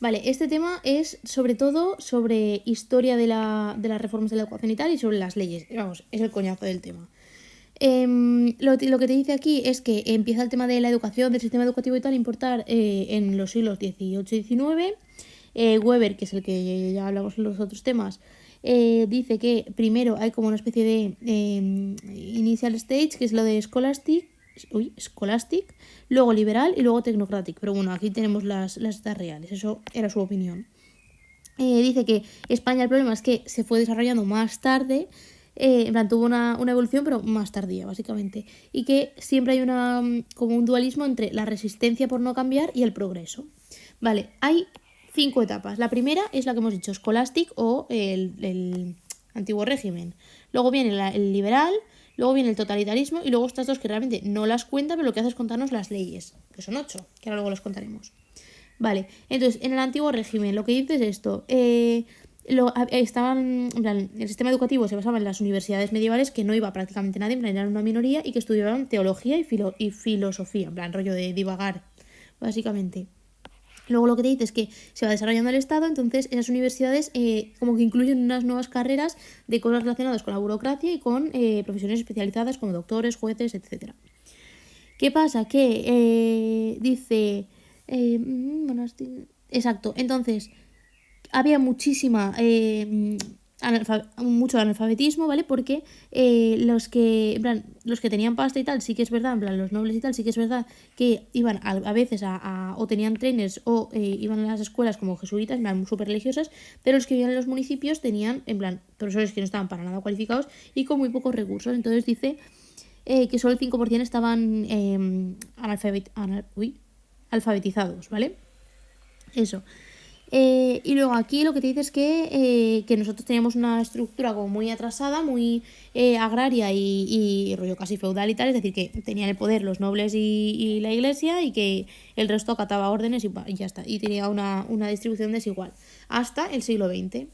Vale, este tema es sobre todo sobre historia de las reformas de la educación y tal, y sobre las leyes. Vamos, es el coñazo del tema. Lo que te dice aquí es que empieza el tema de la educación, del sistema educativo y tal, a importar en los siglos XVIII y XIX. Weber, que es el que ya hablamos en los otros temas, dice que primero hay como una especie de initial stage, que es lo de scholastic, luego liberal y luego technocratic. Pero bueno, aquí tenemos las estas reales, eso era su opinión. Dice que España el problema es que se fue desarrollando más tarde, en plan tuvo una evolución pero más tardía básicamente, y que siempre hay como un dualismo entre la resistencia por no cambiar y el progreso. Vale, hay 5 etapas. La primera es la que hemos dicho, Scholastic o el antiguo régimen. Luego viene el liberal, luego viene el totalitarismo y luego estas dos que realmente no las cuenta, pero lo que hace es contarnos las leyes, que son 8, que ahora luego las contaremos. Vale, entonces en el antiguo régimen lo que dice es esto. El sistema educativo se basaba en las universidades medievales, que no iba prácticamente nadie, en plan era una minoría, y que estudiaban teología y filosofía, en plan rollo de divagar, básicamente. Luego lo que te dice es que se va desarrollando el Estado, entonces esas universidades como que incluyen unas nuevas carreras de cosas relacionadas con la burocracia y con profesiones especializadas como doctores, jueces, etc. ¿Qué pasa? Que dice... exacto, entonces había mucho analfabetismo, ¿vale? Porque los que tenían pasta y tal, sí que es verdad, en plan, los nobles y tal, sí que es verdad que iban a veces o tenían trenes o iban a las escuelas como jesuitas, en plan, súper religiosas, pero los que vivían en los municipios tenían, en plan, profesores que no estaban para nada cualificados y con muy pocos recursos. Entonces dice que solo el 5% estaban alfabetizados, ¿vale? Eso. Y luego aquí lo que te dice es que nosotros teníamos una estructura como muy atrasada, muy agraria y rollo casi feudal y tal, es decir, que tenían el poder los nobles y la iglesia, y que el resto acataba órdenes y ya está, y tenía una distribución desigual hasta el siglo XX.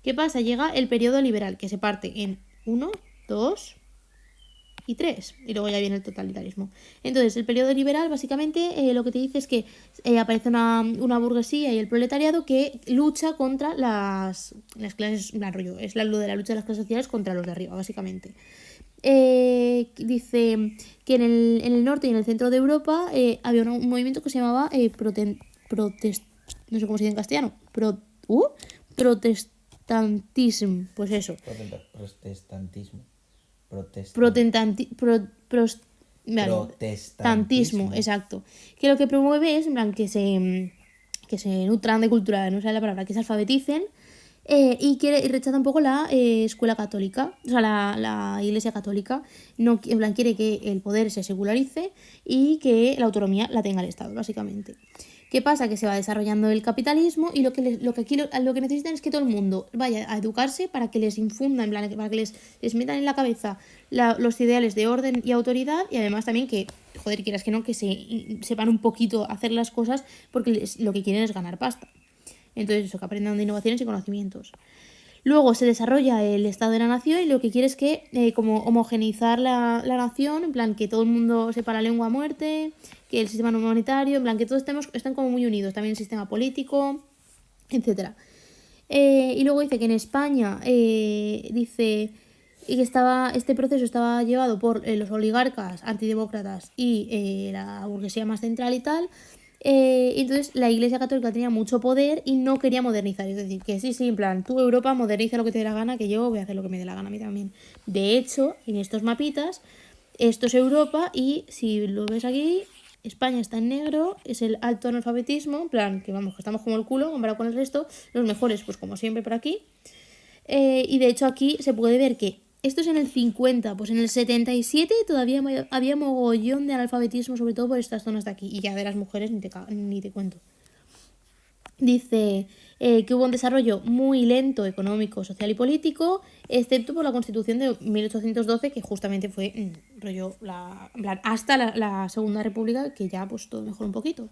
¿Qué pasa? Llega el periodo liberal, que se parte en 1, 2 y 3, y luego ya viene el totalitarismo. Entonces, el periodo liberal básicamente lo que te dice es que aparece una burguesía y el proletariado que lucha contra las clases, rollo, es lo de la lucha de las clases sociales contra los de arriba, básicamente. Dice que en el norte y en el centro de Europa había un movimiento que se llamaba no sé cómo se dice en castellano, protestantismo, pues eso. Protestantismo. Protestantismo, exacto. Que lo que promueve es, en plan, que se nutran de cultura, no sé la palabra, que se alfabeticen, y rechaza un poco la escuela católica, o sea, la iglesia católica. No, en plan, quiere que el poder se secularice y que la autonomía la tenga el Estado, básicamente. ¿Qué pasa? Que se va desarrollando el capitalismo, y lo que necesitan es que todo el mundo vaya a educarse para que les infundan, en plan, para que les metan en la cabeza los ideales de orden y autoridad, y además también que, joder, quieras que no, que sepan un poquito hacer las cosas, porque lo que quieren es ganar pasta. Entonces eso, que aprendan de innovaciones y conocimientos. Luego se desarrolla el Estado de la Nación, y lo que quiere es que como homogeneizar la nación, en plan que todo el mundo sepa la lengua a muerte, que el sistema monetario, en plan que todos están como muy unidos, también el sistema político, etc. Y luego dice que en España dice que este proceso estaba llevado por los oligarcas antidemócratas y la burguesía más central y tal. Entonces la Iglesia Católica tenía mucho poder y no quería modernizar. Es decir, que sí, en plan, tú Europa moderniza lo que te dé la gana, que yo voy a hacer lo que me dé la gana a mí también. De hecho, en estos mapitas, esto es Europa, y si lo ves aquí, España está en negro, es el alto analfabetismo, en plan, que vamos, que estamos como el culo comparado con el resto. Los mejores, pues como siempre por aquí. Y de hecho aquí se puede ver que esto es en el 50, pues en el 77 todavía había mogollón de analfabetismo, sobre todo por estas zonas de aquí. Y ya de las mujeres ni te cuento. Dice que hubo un desarrollo muy lento económico, social y político, excepto por la Constitución de 1812, que justamente fue rollo hasta la Segunda República, que ya pues todo mejoró un poquito.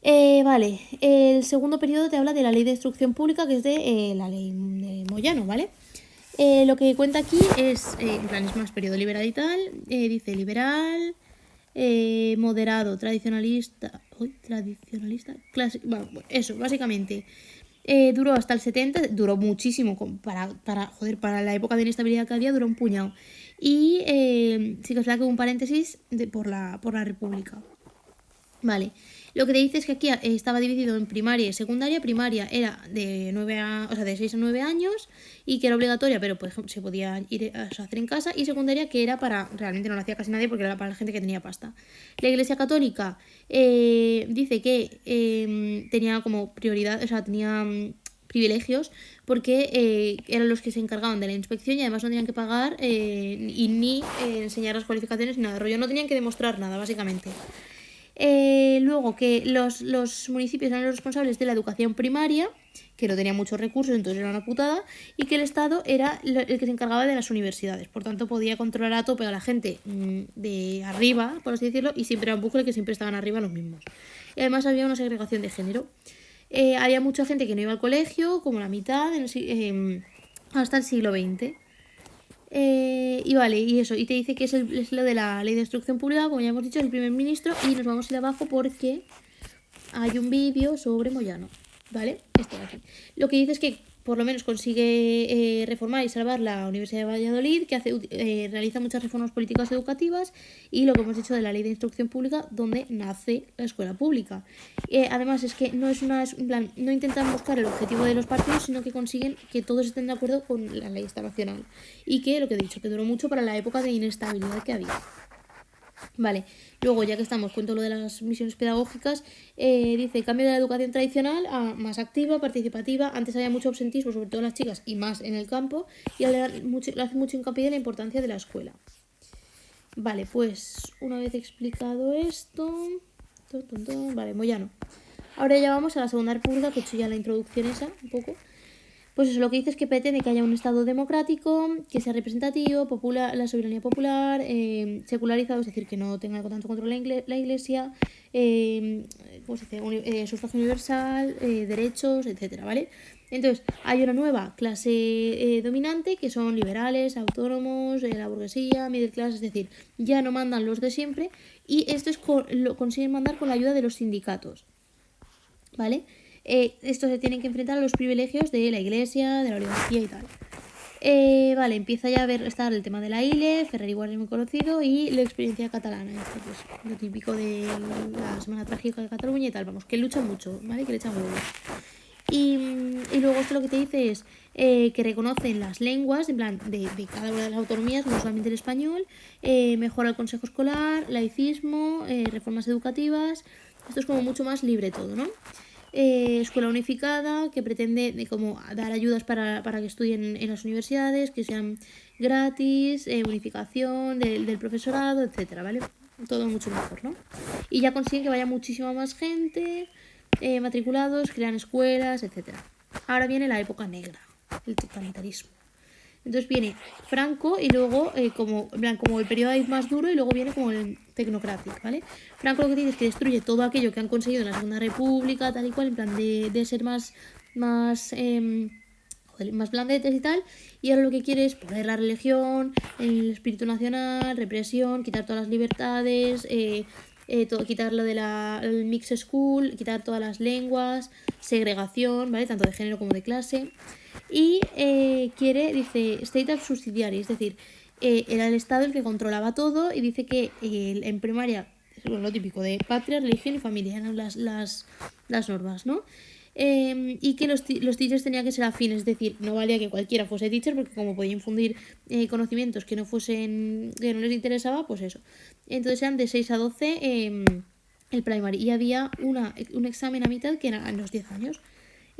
Vale, el segundo periodo te habla de la Ley de Instrucción Pública, que es de la ley de Moyano, ¿vale? Lo que cuenta aquí es, en plan, es más periodo liberal y tal. Dice liberal, moderado, tradicionalista. tradicionalista, bueno, eso, básicamente. Duró hasta el 70, duró muchísimo, para la época de inestabilidad que había, duró un puñado. Y sí que es verdad que hubo un paréntesis por la República. Vale, lo que te dice es que aquí estaba dividido en primaria y secundaria. Primaria era de 6 a 9 años y que era obligatoria, pero por ejemplo se podía ir a hacer en casa. Y secundaria, que era realmente no lo hacía casi nadie porque era para la gente que tenía pasta. La Iglesia Católica dice que tenía como prioridad, o sea, tenía privilegios porque eran los que se encargaban de la inspección y además no tenían que pagar y ni enseñar las cualificaciones ni nada de rollo, no tenían que demostrar nada, básicamente. Luego que los municipios eran los responsables de la educación primaria, que no tenían muchos recursos, entonces era una putada, y que el Estado era el que se encargaba de las universidades. Por tanto, podía controlar a tope a la gente de arriba, por así decirlo, y siempre era un bucle que siempre estaban arriba los mismos. Y además había una segregación de género. Había mucha gente que no iba al colegio, como la mitad, hasta el siglo XX. Y vale, y eso, y te dice que es lo de la ley de instrucción pública, como ya hemos dicho, es el primer ministro, y nos vamos a ir abajo porque hay un vídeo sobre Moyano, ¿vale? Esto de aquí. Lo que dice es que por lo menos consigue reformar y salvar la Universidad de Valladolid, que realiza muchas reformas políticas educativas, y lo que hemos dicho de la ley de instrucción pública, donde nace la escuela pública. Además es que no no intentan buscar el objetivo de los partidos, sino que consiguen que todos estén de acuerdo con la ley esta nacional. Y que, lo que he dicho, que duró mucho para la época de inestabilidad que había. Vale, luego ya que estamos, cuento lo de las misiones pedagógicas. Dice, cambio de la educación tradicional a más activa, participativa. Antes había mucho absentismo, sobre todo las chicas, y más en el campo, y le hace mucho hincapié en la importancia de la escuela. Vale, pues una vez explicado esto, vale, Moyano. Ahora ya vamos a la Segunda República, que he hecho ya la introducción esa, un poco. Pues eso, lo que dice es que pretende que haya un Estado democrático, que sea representativo, la soberanía popular, secularizado, es decir, que no tenga tanto control la Iglesia, ¿cómo se dice? Sufragio universal, derechos, etcétera, ¿vale? Entonces, hay una nueva clase dominante, que son liberales, autónomos, la burguesía, middle class, es decir, ya no mandan los de siempre, y esto lo consiguen mandar con la ayuda de los sindicatos, ¿vale? Estos se tienen que enfrentar a los privilegios de la Iglesia, de la oligarquía y tal. Vale, empieza ya a estar el tema de la ILE, Ferrer igual es muy conocido, y la experiencia catalana, esto pues lo típico de la Semana Trágica de Cataluña y tal, vamos, que luchan mucho, ¿vale? Que le echan huevos. Y luego esto lo que te dice es que reconocen las lenguas, en plan, de cada una de las autonomías, no solamente el español, mejora el consejo escolar, laicismo, reformas educativas. Esto es como mucho más libre todo, ¿no? Escuela unificada, que pretende como dar ayudas para que estudien en las universidades, que sean gratis, unificación del profesorado, etcétera, ¿vale? Todo mucho mejor, ¿no? Y ya consiguen que vaya muchísima más gente, matriculados, crean escuelas, etcétera. Ahora viene la época negra, el totalitarismo. Entonces viene Franco y luego como el periodo más duro, y luego viene como el tecnocratic, ¿vale? Franco lo que tiene es que destruye todo aquello que han conseguido en la Segunda República, tal y cual, en plan de ser más blandetes y tal, y ahora lo que quiere es poner la religión, el espíritu nacional, represión, quitar todas las libertades, quitar lo de el mix school, quitar todas las lenguas, segregación, ¿vale? Tanto de género como de clase. Y dice, state of subsidiary, es decir, era el Estado el que controlaba todo, y dice que en primaria, bueno, lo típico de patria, religión y familia eran las normas, ¿no? Y que los teachers tenían que ser afines, es decir, no valía que cualquiera fuese teacher, porque como podía infundir conocimientos que no les interesaba, pues eso. Entonces eran de 6 a 12 el primary, y había un examen a mitad que era en los 10 años.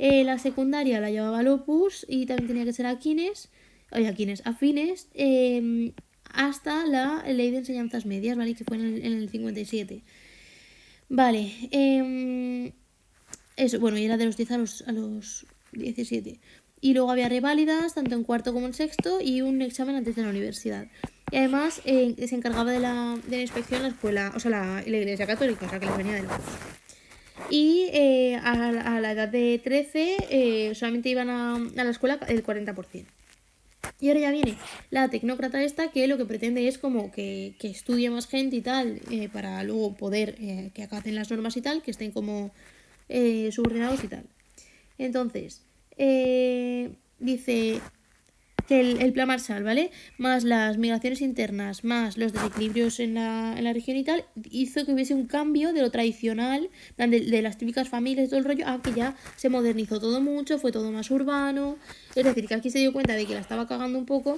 La secundaria la llevaba al Opus, y también tenía que ser afines, hasta la ley de enseñanzas medias, ¿vale? Que fue en el 57. Vale, eso, bueno, y era de los 10 a los 17. Y luego había reválidas, tanto en cuarto como en sexto, y un examen antes de la universidad. Y además se encargaba de la inspección la escuela, o sea, la Iglesia Católica, o sea, que les venía de lejos. Y a la edad de 13 solamente iban a la escuela el 40%. Y ahora ya viene la tecnócrata esta, que lo que pretende es como que estudie más gente y tal, para luego poder que acaten las normas y tal, que estén como subordinados y tal. Entonces, dice que el plan Marshall, ¿vale? Más las migraciones internas, más los desequilibrios en la región y tal, hizo que hubiese un cambio de lo tradicional, de las típicas familias y todo el rollo, a que ya se modernizó todo mucho, fue todo más urbano. Es decir, que aquí se dio cuenta de que la estaba cagando un poco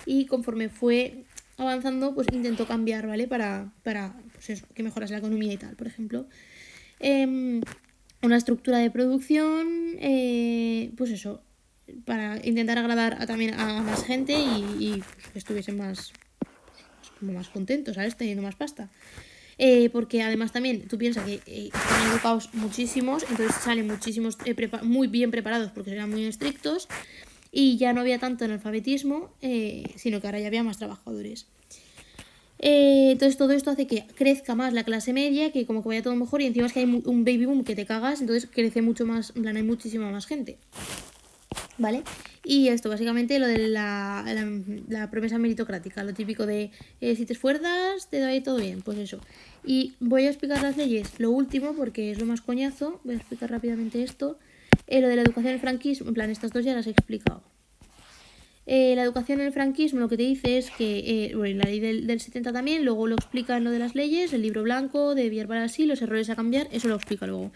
y conforme fue avanzando, pues intentó cambiar, ¿vale? Para pues eso, que mejorase la economía y tal, por ejemplo. Una estructura de producción, pues eso, para intentar agradar también a más gente y pues, que estuviesen más, como más contentos, ¿sabes? Teniendo más pasta. Porque además también tú piensas que están educados muchísimos, entonces salen muchísimos muy bien preparados porque eran muy estrictos y ya no había tanto analfabetismo, sino que ahora ya había más trabajadores. Entonces todo esto hace que crezca más la clase media, que como que vaya todo mejor y encima es que hay un baby boom que te cagas, entonces crece mucho más, en plan hay muchísima más gente. ¿Vale? Y esto, básicamente, lo de la promesa meritocrática, lo típico de si te esfuerzas, te da ahí todo bien, pues eso. Y voy a explicar las leyes, lo último, porque es lo más coñazo, voy a explicar rápidamente esto. Lo de la educación en el franquismo, en plan, estas dos ya las he explicado. La educación en el franquismo lo que te dice es que, bueno, la ley del 70 también, luego lo explica en lo de las leyes, el libro blanco de Villar sí, los errores a cambiar, eso lo explica luego.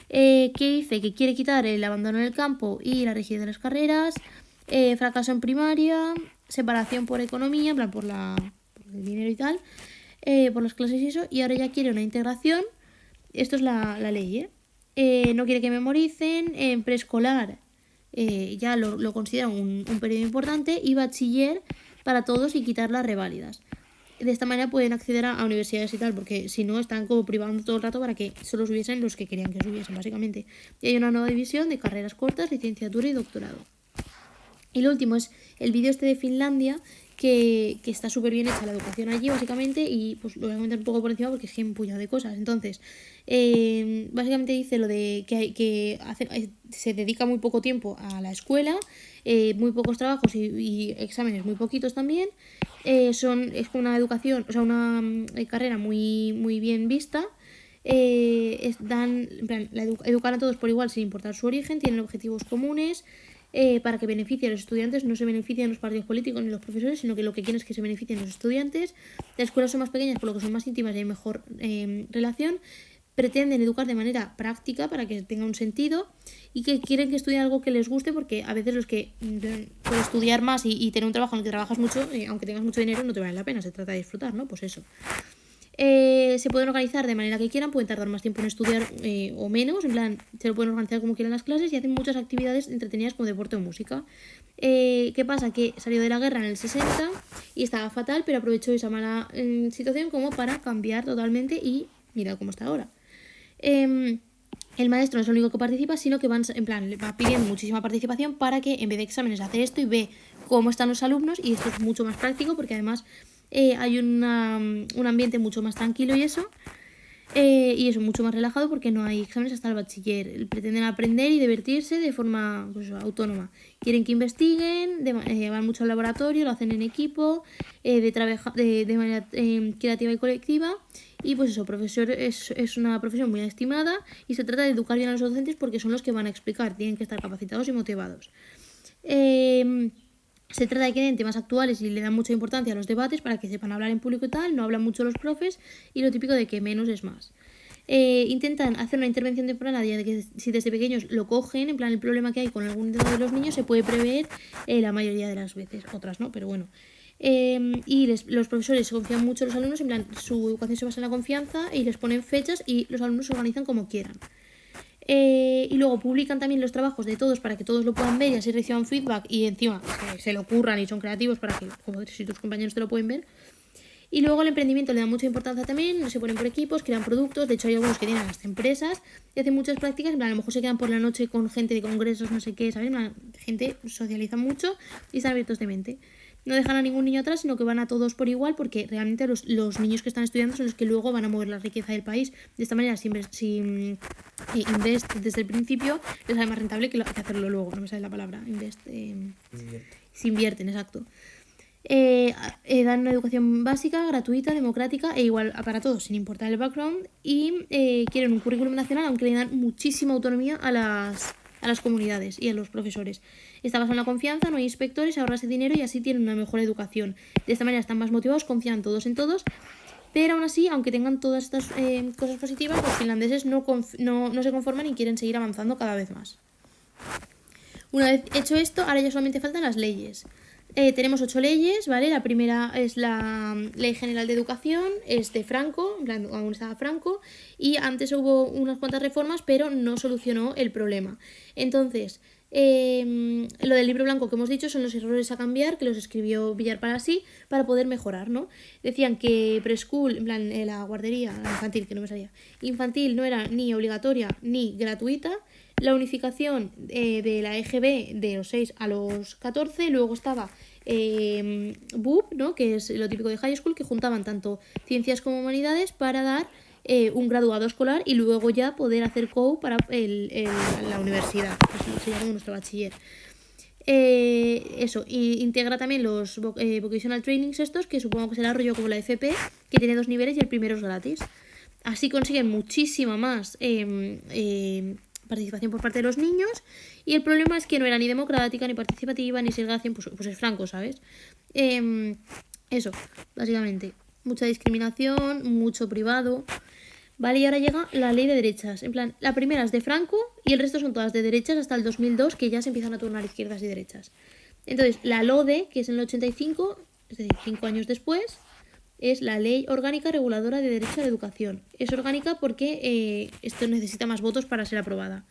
Que dice que quiere quitar el abandono en el campo y la rigidez de las carreras, fracaso en primaria, separación por economía, en plan por el dinero y tal, por las clases y eso, y ahora ya quiere una integración, esto es la ley, no quiere que memoricen, en preescolar ya lo consideran un periodo importante y bachiller para todos y quitar las reválidas. De esta manera pueden acceder a universidades y tal, porque si no están como privando todo el rato para que solo subiesen los que querían que subiesen, básicamente. Y hay una nueva división de carreras cortas, licenciatura y doctorado. Y lo último es el vídeo este de Finlandia, que está súper bien hecha la educación allí, básicamente, y pues lo voy a comentar un poco por encima porque es que hay un puñado de cosas. Entonces, básicamente dice lo de que se dedica muy poco tiempo a la escuela, muy pocos trabajos y exámenes muy poquitos también. Es como una educación, o sea, una carrera muy, muy bien vista. En plan, educan a todos por igual sin importar su origen, tienen objetivos comunes. Para que beneficie a los estudiantes, no se benefician los partidos políticos ni los profesores, sino que lo que quieren es que se beneficien los estudiantes. Las escuelas son más pequeñas, por lo que son más íntimas y hay mejor relación. Pretenden educar de manera práctica para que tenga un sentido y que quieren que estudien algo que les guste, porque a veces los que por estudiar más y tener un trabajo en el que trabajas mucho, aunque tengas mucho dinero, no te vale la pena, se trata de disfrutar, ¿no? Pues eso. Se pueden organizar de manera que quieran, pueden tardar más tiempo en estudiar o menos, en plan, se lo pueden organizar como quieran las clases y hacen muchas actividades entretenidas como deporte o música. ¿Qué pasa? Que salió de la guerra en el 60 y estaba fatal, pero aprovechó esa mala situación como para cambiar totalmente y mira cómo está ahora. El maestro no es el único que participa, sino que va pidiendo muchísima participación para que en vez de exámenes hace esto y ve cómo están los alumnos, y esto es mucho más práctico porque además hay un ambiente mucho más tranquilo y eso, y eso, mucho más relajado porque no hay exámenes hasta el bachiller. Pretenden aprender y divertirse de forma pues, autónoma. Quieren que investiguen, van mucho al laboratorio, lo hacen en equipo, de manera creativa y colectiva. Y pues eso, profesor es una profesión muy estimada y se trata de educar bien a los docentes porque son los que van a explicar, tienen que estar capacitados y motivados. Se trata de que den temas actuales y le dan mucha importancia a los debates para que sepan hablar en público y tal, no hablan mucho los profes y lo típico de que menos es más. Intentan hacer una intervención temprana de que si desde pequeños lo cogen, en plan el problema que hay con algún de los niños se puede prever la mayoría de las veces, otras no, pero bueno. Y los profesores se confían mucho en los alumnos, en plan su educación se basa en la confianza y les ponen fechas y los alumnos se organizan como quieran. Y luego publican también los trabajos de todos para que todos lo puedan ver y así reciban feedback y encima se lo ocurran y son creativos para que, joder, si tus compañeros te lo pueden ver. Y luego el emprendimiento le da mucha importancia también, se ponen por equipos, crean productos, de hecho hay algunos que tienen hasta empresas y hacen muchas prácticas, en plan, a lo mejor se quedan por la noche con gente de congresos, no sé qué, ¿sabes? Gente socializa mucho y están abiertos de mente. no dejan a ningún niño atrás, sino que van a todos por igual, porque realmente los niños que están estudiando son los que luego van a mover la riqueza del país. De esta manera, si invest desde el principio, les sale más rentable que hacerlo luego. No me sale la palabra. Si invierten, exacto. Dan una educación básica, gratuita, democrática e igual para todos, sin importar el background, y quieren un currículum nacional, aunque le dan muchísima autonomía a las comunidades y a los profesores. Está basado en la confianza, no hay inspectores, ahorrarse dinero y así tienen una mejor educación. De esta manera están más motivados, confían todos en todos, pero aún así, aunque tengan todas estas cosas positivas, los finlandeses no se conforman y quieren seguir avanzando cada vez más. Una vez hecho esto, ahora ya solamente faltan las leyes. Tenemos 8 leyes, ¿vale? La primera es la Ley General de Educación, es de Franco, en plan, aún estaba Franco, y antes hubo unas cuantas reformas, pero no solucionó el problema. Entonces, lo del libro blanco que hemos dicho son los errores a cambiar, que los escribió Villar Palasí para poder mejorar, ¿no? Decían que preschool, en plan, la guardería, la infantil, que no me salía, infantil no era ni obligatoria ni gratuita. La unificación de la EGB de los 6 a los 14, luego estaba BUP, ¿no? Que es lo típico de high school, que juntaban tanto ciencias como humanidades para dar un graduado escolar y luego ya poder hacer COU para la universidad, que se llama nuestro bachiller. Eso, y integra también los vocational trainings estos, que supongo que será rollo como la FP, que tiene 2 niveles y el primero es gratis. Así consiguen muchísima más participación por parte de los niños, y el problema es que no era ni democrática, ni participativa, ni segregación, pues es Franco, ¿sabes? Eso, básicamente. Mucha discriminación, mucho privado. Vale, y ahora llega la ley de derechas. En plan, la primera es de Franco y el resto son todas de derechas hasta el 2002, que ya se empiezan a turnar izquierdas y derechas. Entonces, la LODE, que es en el 85, es decir, 5 años después, es la Ley Orgánica Reguladora de Derecho a la Educación. Es orgánica porque esto necesita más votos para ser aprobada.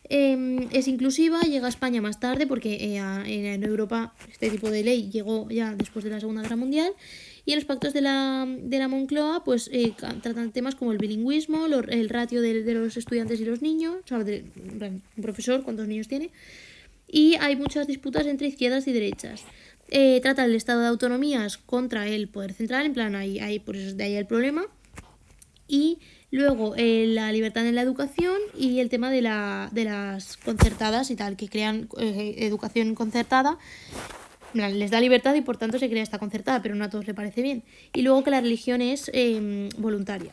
Es inclusiva, llega a España más tarde porque en Europa este tipo de ley llegó ya después de la Segunda Guerra Mundial, y en los pactos de la Moncloa pues tratan temas como el bilingüismo, el ratio de los estudiantes y los niños, o sea, un profesor, cuántos niños tiene, y hay muchas disputas entre izquierdas y derechas. Trata el estado de autonomías contra el poder central, en plan, por eso de ahí el problema. Y luego la libertad en la educación y el tema de las concertadas y tal, que crean educación concertada. Les da libertad y por tanto se crea esta concertada, pero no a todos les parece bien. Y luego que la religión es voluntaria.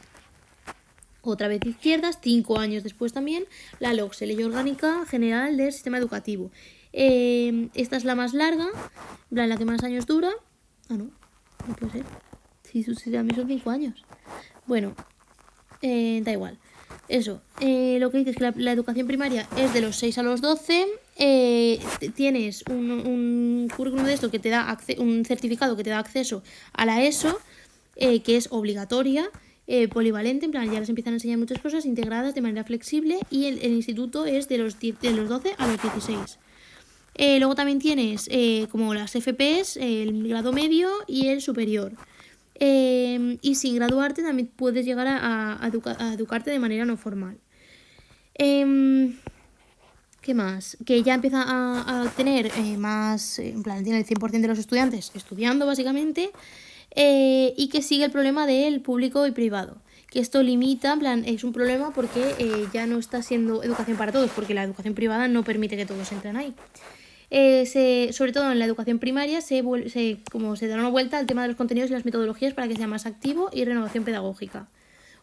Otra vez de izquierdas, 5 años después también, la LOGSE, Ley Orgánica General del Sistema Educativo. Esta es la más larga, la que más años dura. No puede ser. Sí, a mí son 5 años. Bueno, da igual. Eso, lo que dice es que la educación primaria es de los 6 a los 12. Tienes un currículum de esto que te da un certificado que te da acceso a la ESO, que es obligatoria, polivalente, en plan ya les empiezan a enseñar muchas cosas integradas de manera flexible, y el instituto es de los 12 a los 16. Luego también tienes como las FPs, el grado medio y el superior. Y sin graduarte también puedes llegar a educarte de manera no formal. ¿Qué más? Que ya empieza a tener más, en plan, tiene el 100% de los estudiantes estudiando básicamente, y que sigue el problema del público y privado. Que esto limita, en plan, es un problema porque ya no está siendo educación para todos, porque la educación privada no permite que todos entren ahí. Sobre todo en la educación primaria se da una vuelta al tema de los contenidos y las metodologías para que sea más activo y renovación pedagógica.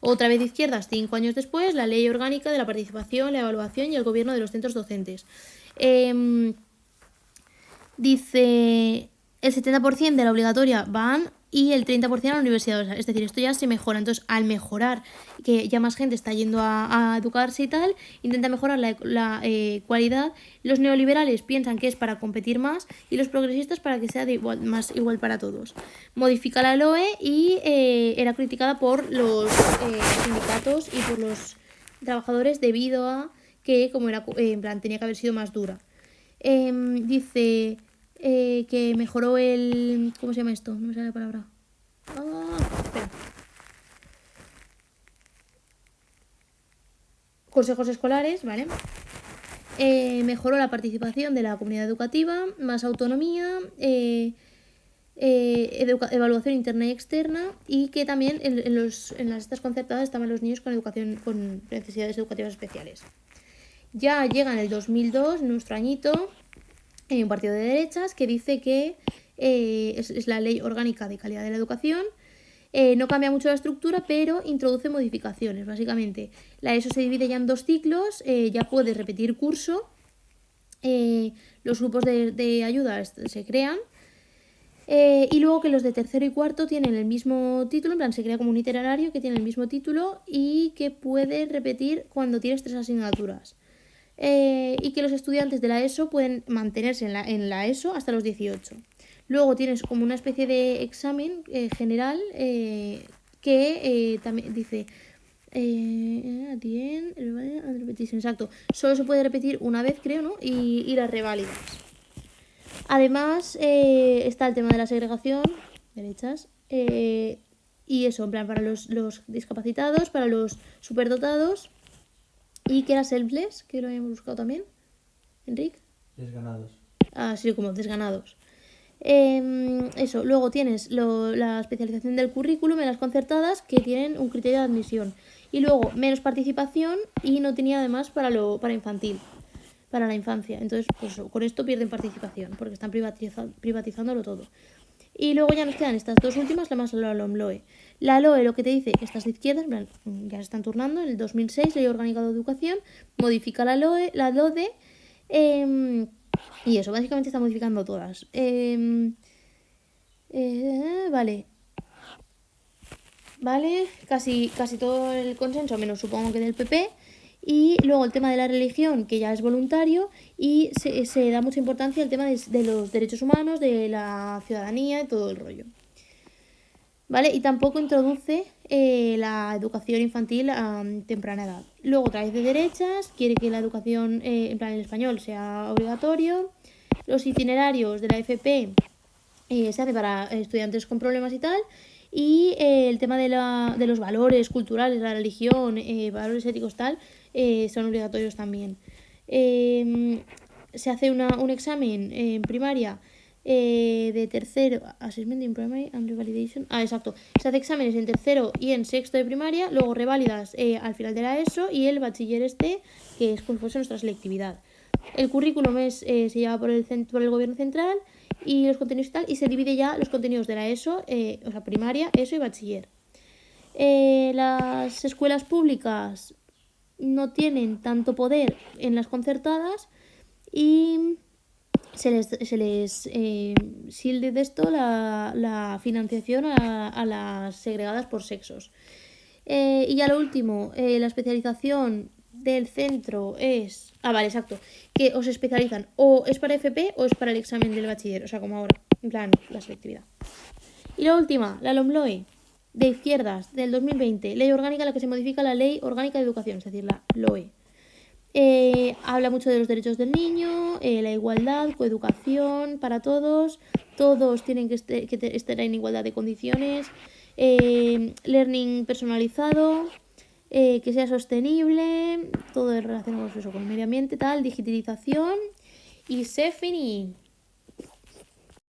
Otra vez de izquierdas, 5 años después, la Ley Orgánica de la Participación, la Evaluación y el Gobierno de los Centros Docentes. Dice el 70% de la obligatoria van y el 30% a la universidad. Es decir, esto ya se mejora. Entonces, al mejorar que ya más gente está yendo a educarse y tal, intenta mejorar la cualidad. Los neoliberales piensan que es para competir más y los progresistas para que sea más igual para todos. Modifica la LOE y era criticada por los sindicatos y por los trabajadores debido a que, como era en plan, tenía que haber sido más dura. Dice que mejoró el... ¿Cómo se llama esto? No me sale la palabra. Espera. Consejos escolares, ¿vale? Mejoró la participación de la comunidad educativa, más autonomía, evaluación interna y externa, y que también en las estas concertadas estaban los niños con necesidades educativas especiales. Ya llega en el 2002, nuestro añito, un partido de derechas que dice que es la Ley Orgánica de Calidad de la Educación. No cambia mucho la estructura, pero introduce modificaciones. Básicamente, la ESO se divide ya en 2 ciclos, ya puedes repetir curso, los grupos de ayuda se crean, y luego que los de tercero y cuarto tienen el mismo título, en plan se crea como un itinerario que tiene el mismo título y que puedes repetir cuando tienes 3 asignaturas. Y que los estudiantes de la ESO pueden mantenerse en la ESO hasta los 18. Luego tienes como una especie de examen general que también dice exacto, solo se puede repetir una vez, creo, ¿no? Y las reválidas. Además está el tema de la segregación, derechas, y eso, en plan para los discapacitados, para los superdotados, y que era selfless, que lo habíamos buscado también, Enric. Desganados. Ah, sí, como desganados. Eso, luego tienes la especialización del currículum en las concertadas, que tienen un criterio de admisión. Y luego menos participación, y no tenía además para infantil, para la infancia. Entonces, pues con esto pierden participación, porque están privatizándolo todo. Y luego ya nos quedan estas 2 últimas, la más la LOMLOE. La LOE lo que te dice que estás de izquierdas, ya se están turnando, en el 2006, Ley Orgánica de Educación, modifica la LOE, la LODE, y eso, básicamente está modificando todas. Vale. Vale, casi todo el consenso, menos supongo que del PP. Y luego el tema de la religión, que ya es voluntario, y se da mucha importancia al tema de los derechos humanos, de la ciudadanía y todo el rollo. ¿Vale? Y tampoco introduce la educación infantil a temprana edad. Luego, otra vez de derechas, quiere que la educación en plan en español sea obligatorio. Los itinerarios de la FP se hace para estudiantes con problemas y tal. Y el tema de los valores culturales, la religión, valores éticos tal, son obligatorios también. Se hace un examen en primaria de tercero, Assessment in Primary and Revalidation. Exacto. Se hace exámenes en tercero y en sexto de primaria, luego reválidas al final de la ESO, y el bachiller que es como fuese nuestra selectividad. El currículum se lleva por el gobierno central, y los contenidos y tal, y se divide ya los contenidos de la ESO, o sea, primaria, ESO y bachiller. Las escuelas públicas no tienen tanto poder en las concertadas, y se les silde de esto la financiación a las segregadas por sexos. Y ya lo último, la especialización del centro es... vale, exacto. Que os especializan o es para FP o es para el examen del bachiller. O sea, como ahora, en plan, la selectividad. Y la última, la LOMLOE, de izquierdas, del 2020. Ley orgánica en la que se modifica la Ley Orgánica de Educación, es decir, la LOE. Habla mucho de los derechos del niño, la igualdad, coeducación para todos. Todos tienen que estar en igualdad de condiciones. Learning personalizado, que sea sostenible, todo relacionado con el medio ambiente, tal, digitalización, y se finí.